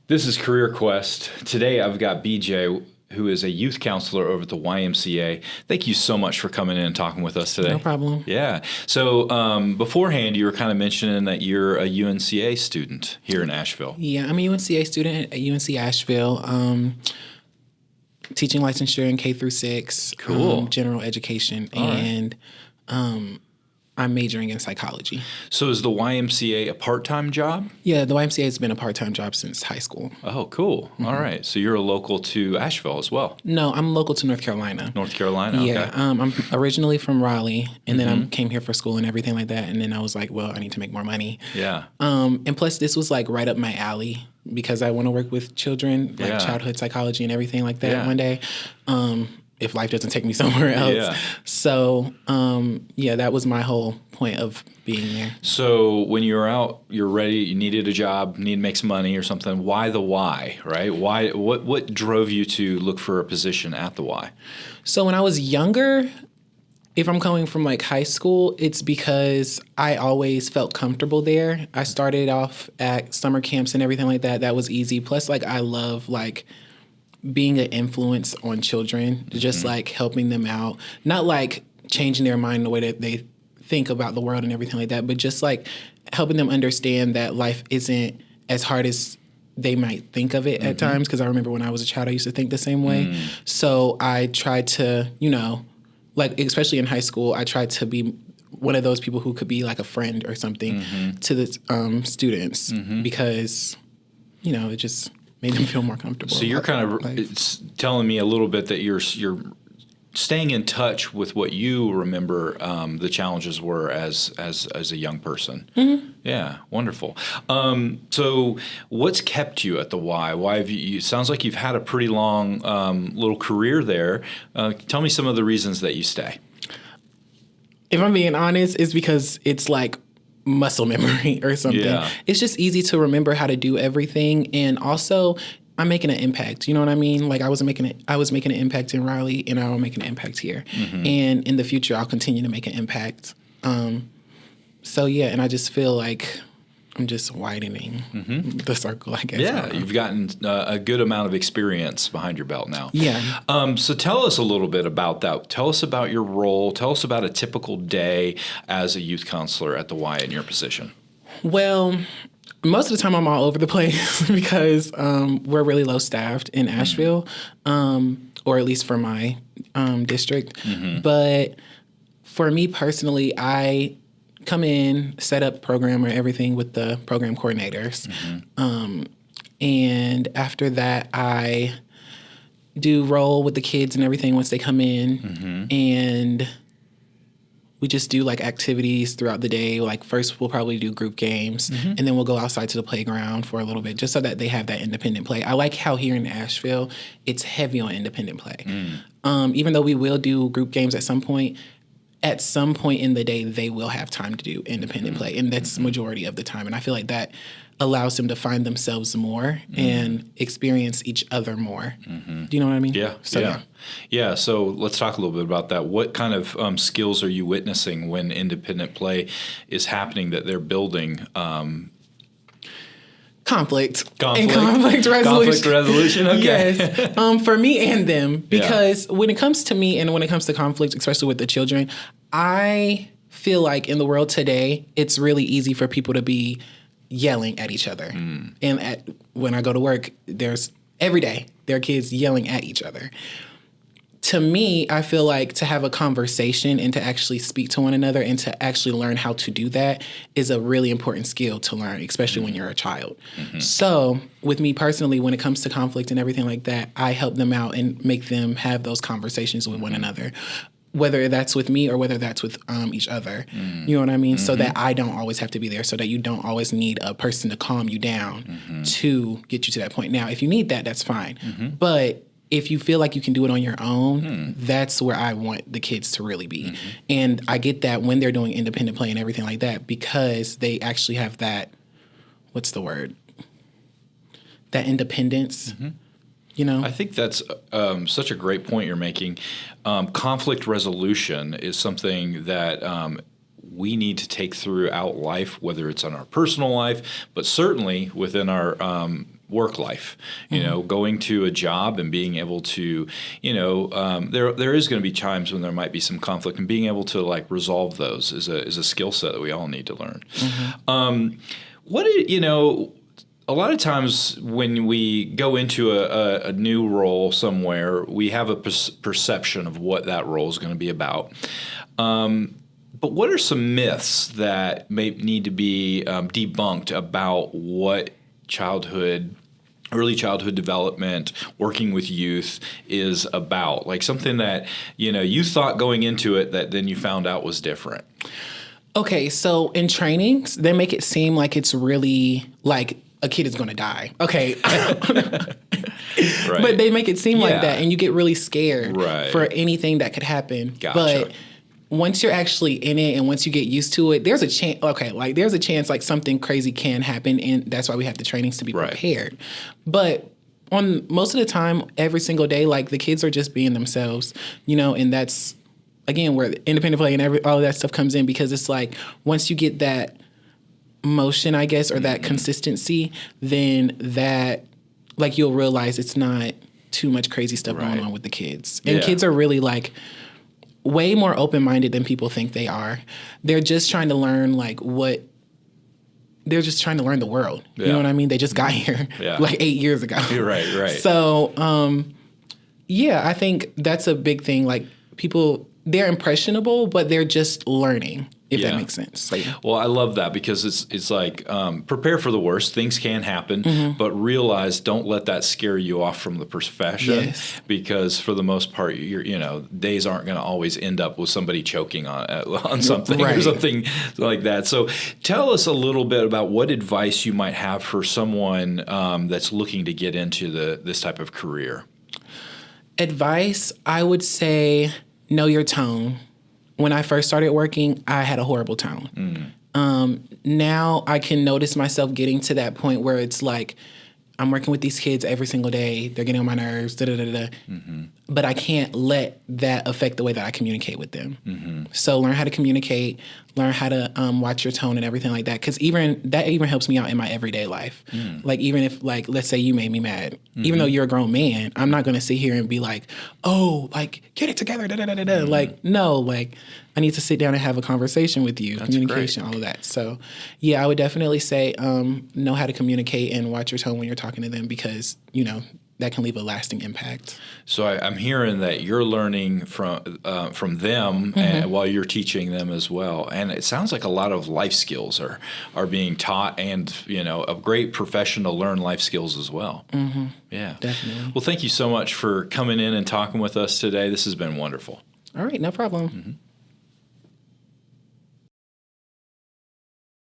This is Career Quest. Today I've got BJ, who is a youth counselor over at the YMCA. Thank you so much for coming in and talking with us today. No problem. Yeah. So beforehand, you were kind of mentioning that you're a UNCA student here in Asheville. Yeah, I'm a UNCA student at UNC Asheville, teaching licensure in K through 6, Cool. General education, All right. and I'm majoring in psychology. So is the YMCA a part-time job? Yeah, the YMCA has been a part-time job since high school. Oh, cool. All right. So you're a local to Asheville as well. No, I'm local to North Carolina. North Carolina. Yeah, Okay. I'm originally from Raleigh, and then I came here for school and everything like that. And then I was like, well, I need to make more money. Yeah. And plus, this was like right up my alley because I want to work with children, like Yeah. childhood psychology and everything like that Yeah. one day. If life doesn't take me somewhere else. Yeah. So, yeah, that was my whole point of being there. So when you were out, you're ready, you needed a job, need to make some money or something. Why the Y, right? Why? What drove you to look for a position at the Y? So when I was younger, if I'm coming from like high school, it's because I always felt comfortable there. I started off at summer camps and everything like that. That was easy. Plus, like, I love like being an influence on children, just like helping them out, not like changing their mind the way that they think about the world and everything like that, but just like helping them understand that life isn't as hard as they might think of it at times. Because I remember when I was a child, I used to think the same way. So I tried to, like, especially in high school, I tried to be one of those people who could be like a friend or something to the students because, it just made them feel more comfortable. So you're kind of it's telling me a little bit that you're staying in touch with what you remember the challenges were as a young person. Yeah, wonderful. So what's kept you at the Y? Why have you? It sounds like you've had a pretty long little career there. Tell me some of the reasons that you stay. If I'm being honest, it's because it's like muscle memory or something. Yeah. It's just easy to remember how to do everything, and also I'm making an impact. You know what I mean? Like I was making an impact in Raleigh, and I'll make an impact here. And in the future, I'll continue to make an impact. So yeah, and I just feel like I'm just widening the circle, I guess. Yeah, you've gotten a good amount of experience behind your belt now. Yeah. So tell us a little bit about that. Tell us about your role. Tell us about a typical day as a youth counselor at the Y in your position. Well, most of the time I'm all over the place because we're really low staffed in Asheville, or at least for my district. But for me personally, I come in, set up program or everything with the program coordinators. And after that, I do roll with the kids and everything once they come in. And we just do like activities throughout the day. Like first we'll probably do group games and then we'll go outside to the playground for a little bit just so that they have that independent play. I like how here in Asheville, it's heavy on independent play. Even though we will do group games at some point in the day, they will have time to do independent play. And that's the majority of the time. And I feel like that allows them to find themselves more and experience each other more. Do you know what I mean? Yeah. So, yeah. So let's talk a little bit about that. What kind of skills are you witnessing when independent play is happening that they're building? Conflict and conflict resolution. Conflict resolution, okay. Yes, for me and them, because when it comes to me and when it comes to conflict, especially with the children, I feel like in the world today, it's really easy for people to be yelling at each other. And when I go to work, every day, there are kids yelling at each other. To me, I feel like to have a conversation and to actually speak to one another and to actually learn how to do that is a really important skill to learn, especially when you're a child. So with me personally, when it comes to conflict and everything like that, I help them out and make them have those conversations with one another, whether that's with me or whether that's with each other. You know what I mean? So that I don't always have to be there, so that you don't always need a person to calm you down to get you to that point. Now, if you need that, that's fine. But if you feel like you can do it on your own, that's where I want the kids to really be. And I get that when they're doing independent play and everything like that because they actually have that, what's the word? That independence. I think that's such a great point you're making. Conflict resolution is something that we need to take throughout life, whether it's in our personal life, but certainly within our work life. You know, going to a job and being able to, there is going to be times when there might be some conflict, and being able to like resolve those is a skill set that we all need to learn. A lot of times when we go into a new role somewhere, we have a perception of what that role is going to be about. But what are some myths that may need to be debunked about what early childhood development, working with youth is about? Like something that, you thought going into it that then you found out was different. Okay, so in trainings, they make it seem like it's really like a kid is going to die. Okay. Right. But they make it seem like that, and you get really scared for anything that could happen. Gotcha. But once you're actually in it and once you get used to it, there's a chance, there's a chance like something crazy can happen, and that's why we have the trainings to be prepared. But on most of the time, every single day, like the kids are just being themselves, and that's, again, where independent play and all of that stuff comes in, because it's like once you get that motion, I guess, or that consistency, then that, like, you'll realize it's not too much crazy stuff going on with the kids. And kids are really like way more open-minded than people think they are. They're just trying to learn they're just trying to learn the world. You know what I mean? They just got here like 8 years ago. Right. So, I think that's a big thing. Like people, they're impressionable, but they're just learning, if that makes sense. Well, I love that, because it's like prepare for the worst. Things can happen, but realize, don't let that scare you off from the profession, because for the most part, days aren't going to always end up with somebody choking on something or something like that. So tell us a little bit about what advice you might have for someone that's looking to get into this type of career. Advice, I would say, know your tone. When I first started working, I had a horrible tone. Now I can notice myself getting to that point where it's like, I'm working with these kids every single day. They're getting on my nerves, but I can't let that affect the way that I communicate with them. So learn how to communicate, learn how to watch your tone and everything like that. Because that even helps me out in my everyday life. Like, even if, like, let's say you made me mad, even though you're a grown man, I'm not going to sit here and be like, oh, like, get it together, Like, no, like, I need to sit down and have a conversation with you, communication, all of that. So, I would definitely say know how to communicate and watch your tone when you're talking to them, because, that can leave a lasting impact. So I'm hearing that you're learning from them and while you're teaching them as well. And it sounds like a lot of life skills are being taught, and, a great profession to learn life skills as well. Yeah. Definitely. Well, thank you so much for coming in and talking with us today. This has been wonderful. All right. No problem.